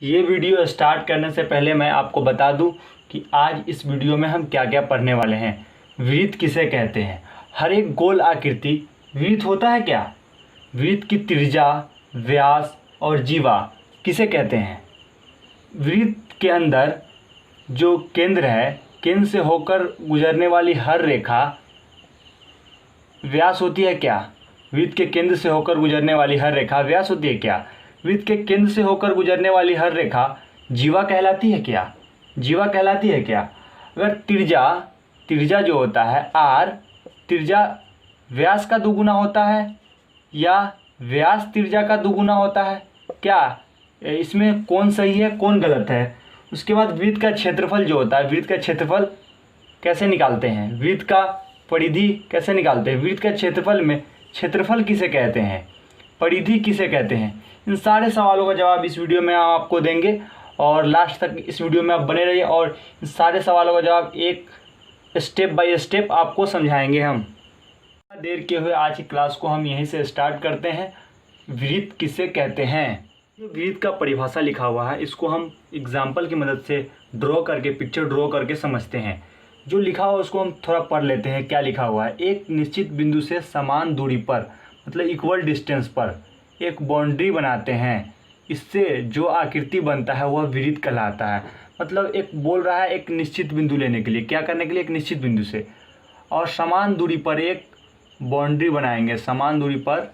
ये video start करने से पहले मैं आपको बता दूं कि आज इस वीडियो में हम क्या क्या पढ़ने वाले हैं। वृत्त किसे कहते हैं? हर एक गोल आकृति वृत्त होता है क्या? वृत्त की त्रिज्या, व्यास और जीवा किसे कहते हैं? वृत्त के अंदर जो केंद्र है, केंद्र से होकर गुजरने वाली हर रेखा व्यास होती है क्या? वृत्त के केंद्र से होकर गुजरने वाली हर रेखा व्यास होती है क्या? वृत्त के केंद्र से होकर गुजरने वाली हर रेखा जीवा कहलाती है क्या? जीवा कहलाती है क्या? अगर त्रिज्या जो होता है आर, त्रिज्या व्यास का दुगुना होता है या व्यास त्रिज्या का दुगुना होता है क्या? इसमें कौन सही है कौन गलत है? उसके बाद वृत्त का क्षेत्रफल जो होता है, वृत्त का क्षेत्रफल कैसे निकालते हैं? वृत्त का परिधि कैसे निकालते हैं? वृत्त का क्षेत्रफल में क्षेत्रफल किसे कहते हैं? परिधि किसे कहते हैं? इन सारे सवालों का जवाब इस वीडियो में हम आपको देंगे और लास्ट तक इस वीडियो में आप बने रहिए और इन सारे सवालों का जवाब एक स्टेप बाय स्टेप आपको समझाएंगे हम। देर किए हुए आज की क्लास को हम यहीं से स्टार्ट करते हैं। वृत्त किसे कहते हैं? जो वृत्त का परिभाषा लिखा हुआ है इसको हम एग्जाम्पल की मदद से ड्रॉ करके, पिक्चर ड्रॉ करके समझते हैं। जो लिखा हुआ उसको हम थोड़ा पढ़ लेते हैं। क्या लिखा हुआ है? एक निश्चित बिंदु से समान दूरी पर, मतलब इक्वल डिस्टेंस पर एक बाउंड्री बनाते हैं, इससे जो आकृति बनता है वह वृत्त कहलाता है। मतलब एक बोल रहा है एक निश्चित बिंदु लेने के लिए, क्या करने के लिए? एक निश्चित बिंदु से और समान दूरी पर एक बाउंड्री बनाएंगे, समान दूरी पर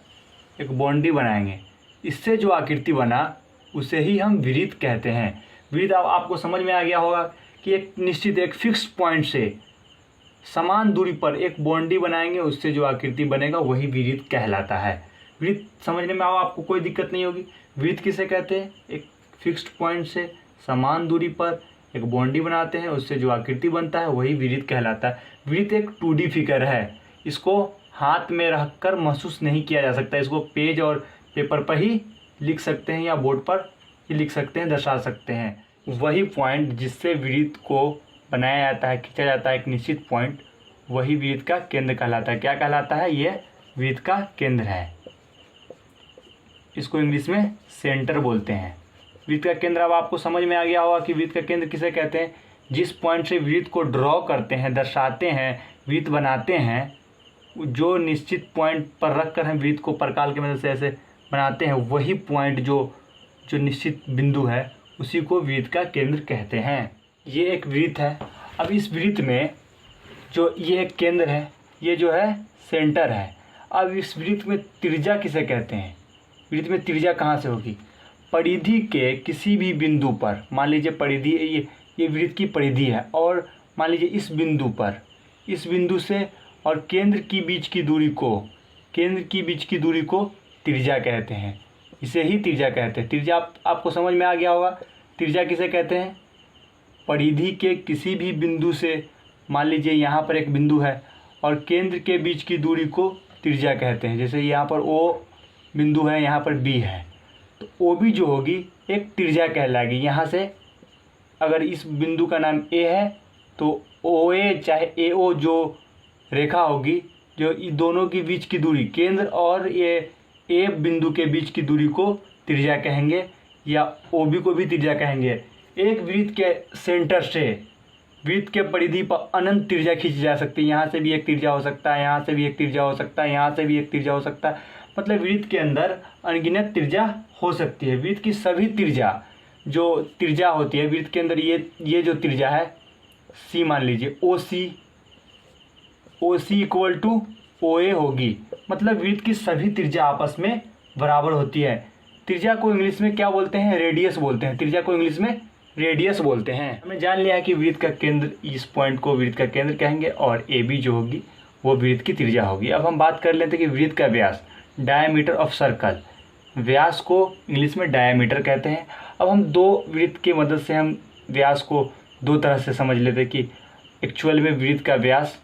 एक बाउंड्री बनाएंगे, इससे जो आकृति बना उसे ही हम वृत्त कहते हैं। वृत्त अब आपको समझ में आ गया होगा कि एक निश्चित एक फिक्स पॉइंट से समान दूरी पर एक बाउंड्री बनाएंगे, उससे जो आकृति बनेगा वही वृत्त कहलाता है। वृत्त समझने में आपको कोई दिक्कत नहीं होगी। वृत्त किसे कहते हैं? एक फिक्स्ड पॉइंट से समान दूरी पर एक बाउंड्री बनाते हैं, उससे जो आकृति बनता है वही वृत्त कहलाता है। वृत्त एक 2D फिगर है, इसको हाथ में रखकर महसूस नहीं किया जा सकता। इसको पेज और पेपर पर ही लिख सकते हैं या बोर्ड पर ही लिख सकते हैं, दर्शा सकते हैं। वही पॉइंट जिससे वृत्त को बनाया जाता है, खींचा जाता है एक निश्चित पॉइंट, वही वृत्त का केंद्र कहलाता है। क्या कहलाता है? ये वृत्त का केंद्र है। इसको इंग्लिश में सेंटर बोलते हैं। वृत्त का केंद्र अब आपको समझ में आ गया होगा कि वृत्त का केंद्र किसे कहते हैं। जिस पॉइंट से वृत्त को ड्रॉ करते हैं, दर्शाते हैं, वृत्त बनाते हैं, जो निश्चित पॉइंट पर रख कर हम वृत्त को परकाल की मदद से ऐसे बनाते हैं, वही पॉइंट जो निश्चित बिंदु है उसी को वृत्त का केंद्र कहते हैं। ये एक वृत्त है। अब इस वृत्त में जो ये एक केंद्र है, ये जो है सेंटर है। अब इस वृत्त में त्रिज्या किसे कहते हैं? वृत्त में त्रिज्या कहाँ से होगी? परिधि के किसी भी बिंदु पर, मान लीजिए परिधि ये वृत्त की परिधि है और मान लीजिए इस बिंदु पर, इस बिंदु से और केंद्र की बीच की दूरी को त्रिज्या कहते हैं। इसे ही त्रिज्या कहते हैं। त्रिज्या आपको समझ में आ गया होगा। त्रिज्या किसे कहते हैं? परिधि के किसी भी बिंदु से, मान लीजिए यहाँ पर एक बिंदु है और केंद्र के बीच की दूरी को त्रिज्या कहते हैं। जैसे यहाँ पर O बिंदु है, यहाँ पर B है, तो OB जो होगी एक त्रिज्या कहलाएगी। यहाँ से अगर इस बिंदु का नाम A है तो OA चाहे AO जो रेखा होगी, जो इन दोनों के बीच की दूरी, केंद्र और ये A बिंदु के बीच की दूरी को त्रिज्या कहेंगे या OB को भी त्रिज्या कहेंगे। एक वृत्त के सेंटर से वृत्त के परिधि पर अनंत त्रिज्या खींची जा सकती है। यहाँ से भी एक त्रिज्या हो सकता है, यहाँ से भी एक त्रिज्या हो सकता है, यहाँ से भी एक त्रिज्या हो सकता है। मतलब वृत्त के अंदर अनगिनत त्रिज्या हो सकती है। वृत्त की सभी त्रिज्या जो त्रिज्या होती है वृत्त के अंदर, ये जो त्रिज्या है C मान लीजिए, OC इक्वल टू OA होगी। मतलब वृत्त की सभी त्रिज्या आपस में बराबर होती है। त्रिज्या को इंग्लिश में क्या बोलते हैं? रेडियस बोलते हैं। त्रिज्या को इंग्लिश में रेडियस बोलते हैं। हमने जान लिया है कि वृत्त का केंद्र, इस पॉइंट को वृत्त का केंद्र कहेंगे और AB जो होगी वो वृत्त की त्रिज्या होगी। अब हम बात कर लेते हैं कि वृत्त का व्यास, डायमीटर ऑफ सर्कल, व्यास को इंग्लिश में डायमीटर कहते हैं। अब हम दो वृत्त की मदद से हम व्यास को दो तरह से समझ लेते हैं कि एक्चुअल में वृत्त का व्यास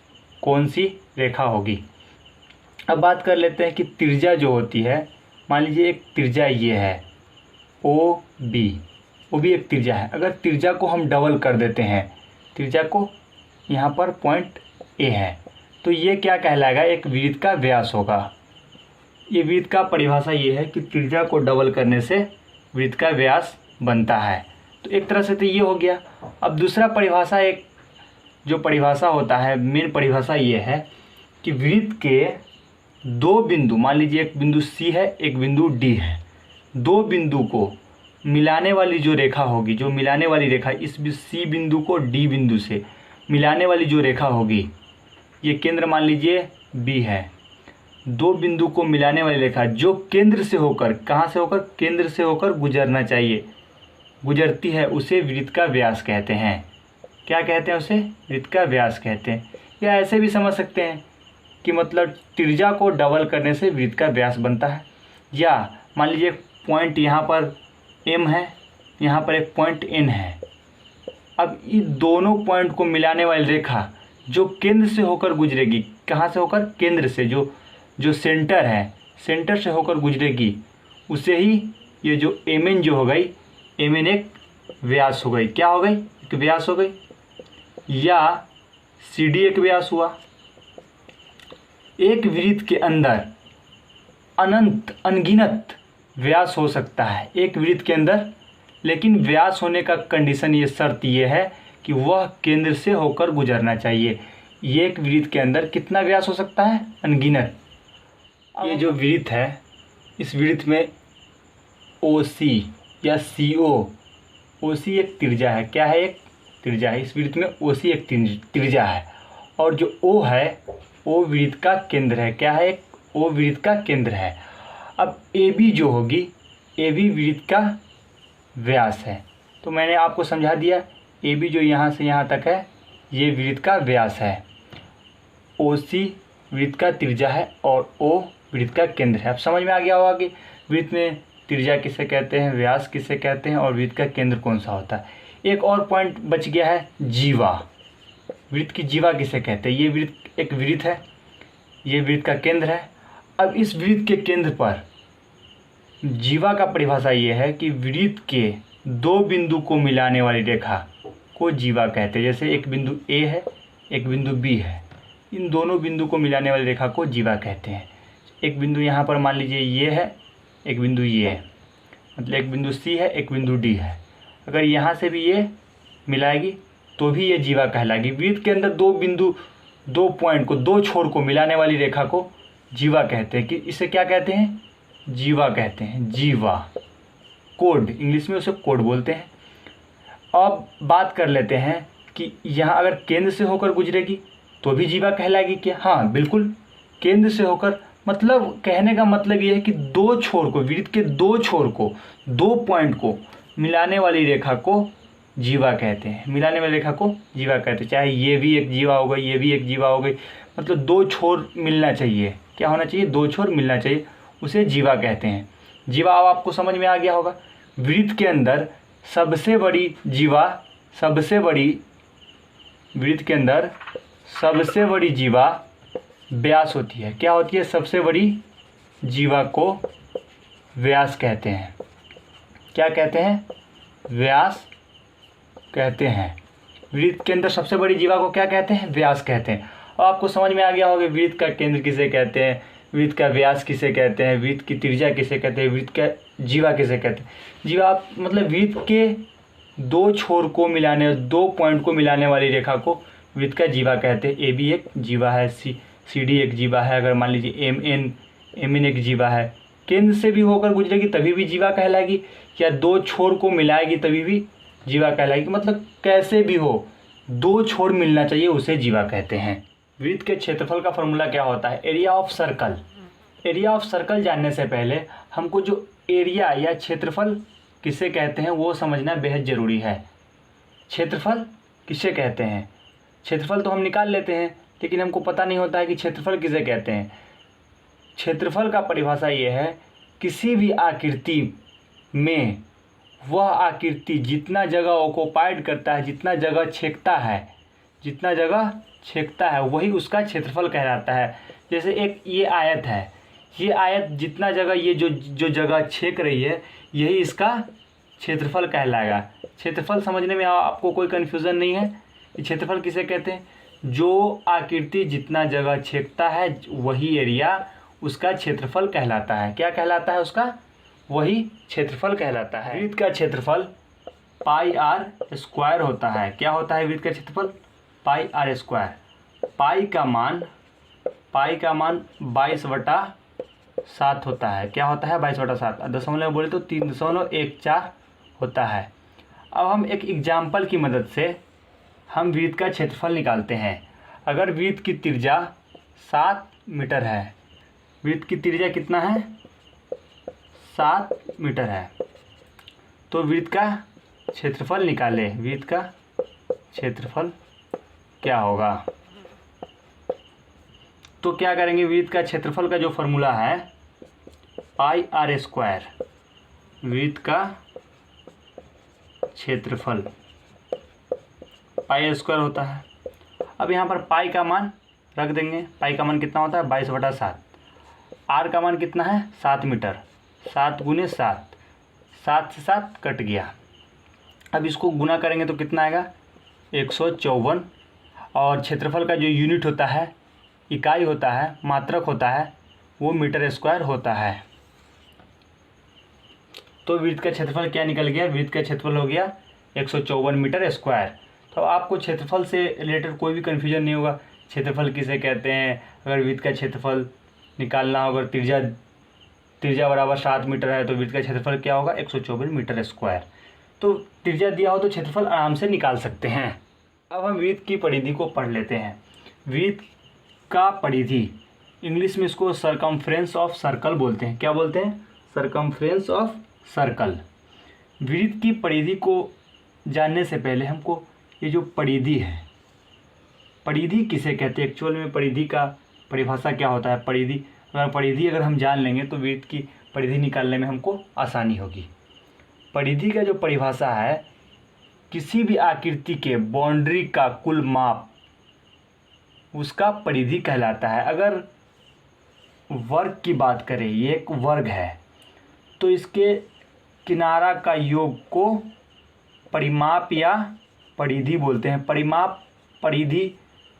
कौन सी रेखा होगी। अब बात कर लेते हैं कि त्रिज्या जो होती है, मान लीजिए एक त्रिज्या ये है OB, वो भी एक त्रिज्या है। अगर त्रिज्या को हम डबल कर देते हैं, त्रिज्या को यहाँ पर पॉइंट A है, तो ये क्या कहलाएगा? एक वृत्त का व्यास होगा। ये वृत्त का परिभाषा ये है कि त्रिज्या को डबल करने से वृत्त का व्यास बनता है। तो एक तरह से तो ये हो गया। अब दूसरा परिभाषा, एक जो परिभाषा होता है, मेन परिभाषा ये है कि वृत्त के दो बिंदु, मान लीजिए एक बिंदु C है, एक बिंदु D है, दो बिंदु को मिलाने वाली जो रेखा होगी, जो मिलाने वाली रेखा, इस C बिंदु को D बिंदु से मिलाने वाली जो रेखा होगी, ये केंद्र मान लीजिए B है, दो बिंदु को मिलाने वाली रेखा जो केंद्र से होकर, कहाँ से होकर, केंद्र से होकर गुजरना चाहिए, गुजरती है, उसे वृत्त का व्यास कहते हैं। क्या कहते हैं? उसे वृत्त का व्यास कहते हैं। या ऐसे भी समझ सकते हैं कि मतलब त्रिज्या को डबल करने से वृत्त का व्यास बनता है। या मान लीजिए एक पॉइंट यहाँ पर M है, यहाँ पर एक पॉइंट N है। अब इन दोनों पॉइंट को मिलाने वाली रेखा जो केंद्र से होकर गुजरेगी, कहाँ से होकर, केंद्र से, जो सेंटर है, सेंटर से होकर गुजरेगी, उसे ही ये जो MN जो हो गई, MN एक व्यास हो गई। क्या हो गई? एक व्यास हो गई। या CD एक व्यास हुआ। एक वृत्त के अंदर अनंत, अनगिनत व्यास हो सकता है एक वृत्त के अंदर, लेकिन व्यास होने का कंडीशन, ये शर्त ये है कि वह केंद्र से होकर गुजरना चाहिए। ये एक वृत्त के अंदर कितना व्यास हो सकता है? अनगिनत। ये जो वृत्त है, इस वृत्त में OC या CO, OC एक त्रिज्या है। क्या है? एक त्रिज्या है। इस वृत्त में OC एक त्रिज्या है, और जो O है, O वृत्त का केंद्र है। क्या है? एक O वृत्त का केंद्र है। अब AB जो होगी, AB वृत्त का व्यास है। तो मैंने आपको समझा दिया, AB जो यहाँ से यहाँ तक है, ये वृत्त का व्यास है। OC वृत्त का त्रिज्या है और O वृत्त का केंद्र है। अब समझ में आ गया होगा कि वृत्त में त्रिज्या किसे कहते हैं, व्यास किसे कहते हैं, और वृत्त का केंद्र कौन सा होता है। एक और पॉइंट बच गया है, जीवा। वृत्त की जीवा किसे कहते हैं? ये वृत्त एक वृत्त है, ये वृत्त का केंद्र है। अब इस वृत्त के केंद्र पर जीवा का परिभाषा ये है कि वृत्त के दो बिंदु को मिलाने वाली रेखा को जीवा कहते हैं। जैसे एक बिंदु A है, एक बिंदु B है, इन दोनों बिंदु को मिलाने वाली रेखा को जीवा कहते हैं। एक बिंदु यहाँ पर मान लीजिए ये है, एक बिंदु ये है, मतलब एक बिंदु C है, एक बिंदु D है। अगर यहाँ से भी ये मिलाएगी तो भी ये जीवा कहलाएगी। वृत्त के अंदर दो बिंदु, दो पॉइंट को, दो छोर को मिलाने वाली रेखा को जीवा कहते हैं। कि इसे क्या कहते हैं? जीवा कहते हैं। जीवा, कोड, इंग्लिश में उसे कोड बोलते हैं। अब बात कर लेते हैं कि यहाँ अगर केंद्र से होकर गुजरेगी तो भी जीवा कहलाएगी क्या? हाँ बिल्कुल, केंद्र से होकर, मतलब कहने का मतलब ये है कि दो छोर को, वृत्त के दो छोर को, दो पॉइंट को मिलाने वाली रेखा को जीवा कहते हैं। मिलाने वाली रेखा को जीवा कहते हैं। चाहे ये भी एक जीवा हो गई, ये भी एक जीवा हो गई, मतलब दो छोर मिलना चाहिए। क्या होना चाहिए? दो छोर मिलना चाहिए, उसे जीवा कहते हैं। जीवा अब आपको समझ में आ गया होगा। वृत्त के अंदर सबसे बड़ी जीवा, सबसे बड़ी, वृत्त के अंदर सबसे बड़ी जीवा व्यास होती है। क्या होती है? सबसे बड़ी जीवा को व्यास कहते हैं। क्या कहते हैं? व्यास कहते हैं। वृत्त के अंदर सबसे बड़ी जीवा को क्या कहते हैं? व्यास कहते हैं। और आपको समझ में आ गया होगा वृत्त का केंद्र किसे कहते हैं, वृत्त का व्यास किसे कहते हैं, वृत्त की त्रिज्या किसे कहते हैं, वृत्त का जीवा किसे कहते हैं। जीवा मतलब वृत्त के दो छोर को मिलाने, दो पॉइंट को मिलाने वाली रेखा को वृत्त का जीवा कहते हैं। AB एक जीवा है, CD एक जीवा है। अगर मान लीजिए MN एक जीवा है, केंद्र से भी होकर गुजरेगी तभी भी जीवा कहलाएगी, या दो छोर को मिलाएगी तभी भी जीवा कहलाएगी। मतलब कैसे भी हो, दो छोर मिलना चाहिए, उसे जीवा कहते हैं। वृत्त के क्षेत्रफल का फॉर्मूला क्या होता है? Area of circle. Area of circle जानने से पहले हमको जो एरिया या क्षेत्रफल किसे कहते हैं वो समझना बेहद ज़रूरी है। क्षेत्रफल किसे कहते हैं? क्षेत्रफल तो हम निकाल लेते हैं, लेकिन हमको पता नहीं होता है कि क्षेत्रफल किसे कहते हैं। क्षेत्रफल का परिभाषा ये है, किसी भी आकृति में वह आकृति जितना जगह ऑक्युपाइड करता है, जितना जगह छेकता है वही उसका क्षेत्रफल कहलाता है। जैसे एक ये आयत है, ये आयत जितना जगह, ये जो जगह छेक रही है, यही इसका क्षेत्रफल कहलाएगा। क्षेत्रफल समझने में आपको कोई कन्फ्यूज़न नहीं है? क्षेत्रफल किसे कहते हैं? जो आकृति जितना जगह छेकता है वही एरिया उसका क्षेत्रफल कहलाता है। क्या कहलाता है? उसका वही क्षेत्रफल कहलाता है। वृत्त का क्षेत्रफल पाई आर स्क्वायर होता है। क्या होता है वृत्त का क्षेत्रफल? पाई आर स्क्वायर। पाई का मान 22/7 होता है। क्या होता है? 22/7। दशमलव बोले तो 3.14 होता है। अब हम एक एग्जाम्पल की मदद से हम वृत्त का क्षेत्रफल निकालते हैं। अगर वृत्त की त्रिज्या 7 मीटर है, वृत्त की त्रिज्या कितना है? 7 मीटर है, तो वृत्त का क्षेत्रफल निकालें। वृत्त का क्षेत्रफल क्या होगा? तो क्या करेंगे? वृत्त का क्षेत्रफल का जो फॉर्मूला है पाई आर स्क्वायर, वृत्त का क्षेत्रफल पाई स्क्वायर होता है। अब यहाँ पर पाई का मान रख देंगे। पाई का मान कितना होता है? 22/7। आर का मान कितना है? 7 मीटर। 7 × 7, 7 से 7 कट गया। अब इसको गुना करेंगे तो कितना आएगा? 154। और क्षेत्रफल का जो यूनिट होता है, इकाई होता है, मात्रक होता है, वो मीटर स्क्वायर होता है। तो वृत्त का क्षेत्रफल क्या निकल गया? वृत्त का क्षेत्रफल हो गया 154 मीटर स्क्वायर। तो आपको क्षेत्रफल से रिलेटेड कोई भी कन्फ्यूजन नहीं होगा। क्षेत्रफल किसे कहते हैं? अगर वृत्त का क्षेत्रफल निकालना हो, अगर त्रिज्या बराबर 7 मीटर है तो वृत्त का क्षेत्रफल क्या होगा? 154 मीटर स्क्वायर। तो त्रिज्या दिया हो तो क्षेत्रफल आराम से निकाल सकते हैं। अब हम वृत्त की परिधि को पढ़ लेते हैं। वृत्त का परिधि, इंग्लिश में इसको सरकमफ्रेंस ऑफ सर्कल बोलते हैं। क्या बोलते हैं? Circumference of circle. वृत्त की परिधि को जानने से पहले हमको ये जो परिधि है, परिधि किसे कहते हैं? एक्चुअल में परिधि का परिभाषा क्या होता है? परिधि अगर हम जान लेंगे तो वृत्त की परिधि निकालने में हमको आसानी होगी। परिधि का जो परिभाषा है, किसी भी आकृति के बाउंड्री का कुल माप उसका परिधि कहलाता है। अगर वर्ग की बात करें, ये एक वर्ग है, तो इसके किनारा का योग को परिमाप या परिधि बोलते हैं। परिमाप, परिधि,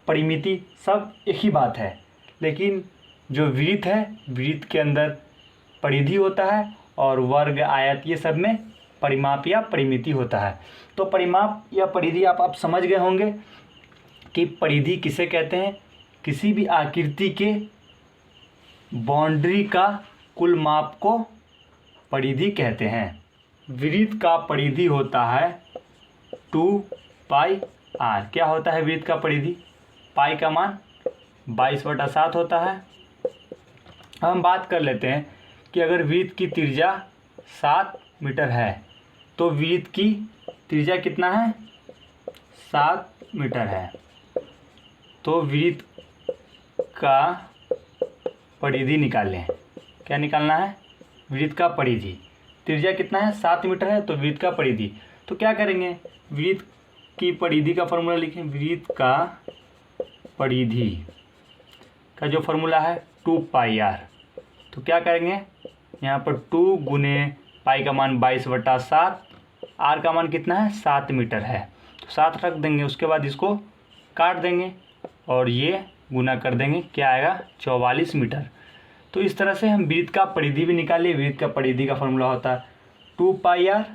परिमिति सब एक ही बात है। लेकिन जो वृत्त है, वृत्त के अंदर परिधि होता है और वर्ग, आयत, ये सब में परिमाप या परिमिति होता है। तो परिमाप या परिधि आप समझ गए होंगे कि परिधि किसे कहते हैं? किसी भी आकृति के बाउंड्री का कुल माप को परिधि कहते हैं। वृत्त का परिधि होता है 2 पाई आर। क्या होता है वृत्त का परिधि? पाई का मान 22/7 होता है। अब हम बात कर लेते हैं कि अगर वृत्त की त्रिज्या 7 मीटर है तो वृत्त की त्रिज्या कितना है? 7 मीटर है। तो वृत्त का परिधि निकालें। क्या निकालना है? वृत्त का परिधि। त्रिज्या कितना है? 7 मीटर है, तो वृत्त का परिधि। तो क्या करेंगे? वृत्त की परिधि का फॉर्मूला लिखें। वृत्त का परिधि का जो फॉर्मूला है 2 पाई आर। तो क्या करेंगे? यहाँ पर 2 × पाई का मान 22/7, आर का मान कितना है? 7 मीटर है, तो 7 रख देंगे। उसके बाद इसको काट देंगे और ये गुना कर देंगे। क्या आएगा? 44 मीटर। तो इस तरह से हम वृत्त का परिधि भी निकालिए। वृत्त का परिधि का फॉर्मूला होता है 2 पाई आर।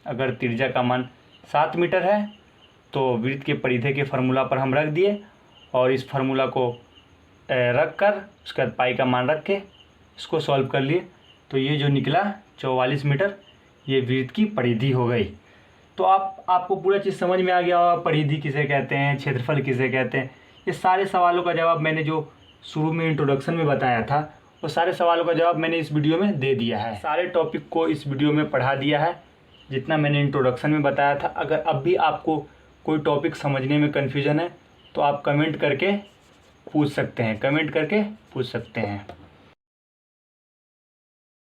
अगर त्रिज्या का मान 7 मीटर है तो वृत्त के परिधि के फार्मूला पर हम रख दिए और इस फार्मूला को रख कर उसके बाद पाई का मान रख के इसको सॉल्व कर लिए। तो ये जो निकला 44 मीटर, ये वृत्त की परिधि हो गई। तो आपको पूरा चीज़ समझ में आ गया होगा। परिधि किसे कहते हैं, क्षेत्रफल किसे कहते हैं, ये सारे सवालों का जवाब मैंने जो शुरू में इंट्रोडक्शन में बताया था वो सारे सवालों का जवाब मैंने इस वीडियो में दे दिया है। सारे टॉपिक को इस वीडियो में पढ़ा दिया है जितना मैंने इंट्रोडक्शन में बताया था। अगर अब भी आपको कोई टॉपिक समझने में कन्फ्यूजन है तो आप कमेंट करके पूछ सकते हैं।